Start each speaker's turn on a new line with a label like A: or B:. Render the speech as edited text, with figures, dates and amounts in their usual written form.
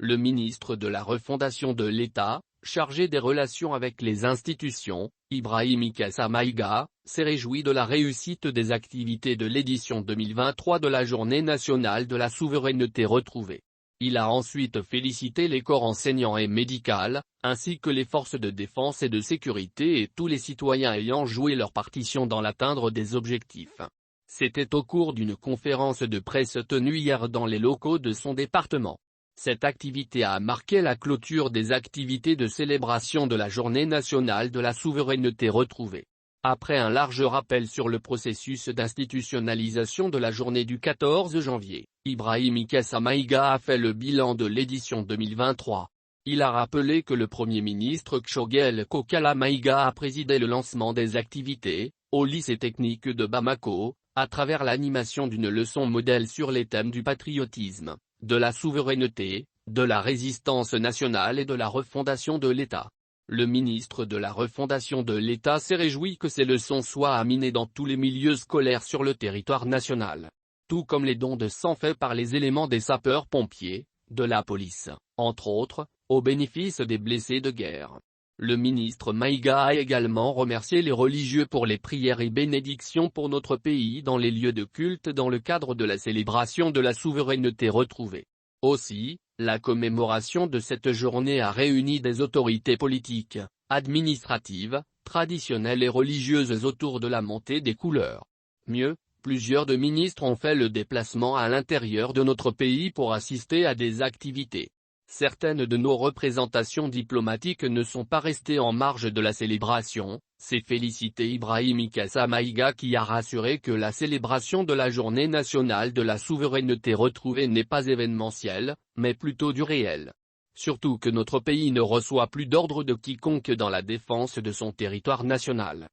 A: Le ministre de la refondation de l'État, chargé des relations avec les institutions, Ibrahim Kessa Maïga, s'est réjoui de la réussite des activités de l'édition 2023 de la Journée nationale de la souveraineté retrouvée. Il a ensuite félicité les corps enseignants et médical, ainsi que les forces de défense et de sécurité et tous les citoyens ayant joué leur partition dans l'atteindre des objectifs. C'était au cours d'une conférence de presse tenue hier dans les locaux de son département. Cette activité a marqué la clôture des activités de célébration de la Journée nationale de la souveraineté retrouvée. Après un large rappel sur le processus d'institutionnalisation de la journée du 14 janvier, Ibrahim Kessa Maïga a fait le bilan de l'édition 2023. Il a rappelé que le Premier ministre Tchogel Kokala Maïga a présidé le lancement des activités, au lycée technique de Bamako, à travers l'animation d'une leçon modèle sur les thèmes du patriotisme, de la souveraineté, de la résistance nationale et de la refondation de l'État. Le ministre de la refondation de l'État s'est réjoui que ces leçons soient aminées dans tous les milieux scolaires sur le territoire national. Tout comme les dons de sang faits par les éléments des sapeurs-pompiers, de la police, entre autres, au bénéfice des blessés de guerre. Le ministre Maïga a également remercié les religieux pour les prières et bénédictions pour notre pays dans les lieux de culte dans le cadre de la célébration de la souveraineté retrouvée. Aussi, la commémoration de cette journée a réuni des autorités politiques, administratives, traditionnelles et religieuses autour de la montée des couleurs. Mieux, plusieurs de ministres ont fait le déplacement à l'intérieur de notre pays pour assister à des activités. Certaines de nos représentations diplomatiques ne sont pas restées en marge de la célébration, s'est félicité Ibrahim Kessa Maïga qui a rassuré que la célébration de la Journée nationale de la souveraineté retrouvée n'est pas événementielle, mais plutôt du réel. Surtout que notre pays ne reçoit plus d'ordre de quiconque dans la défense de son territoire national.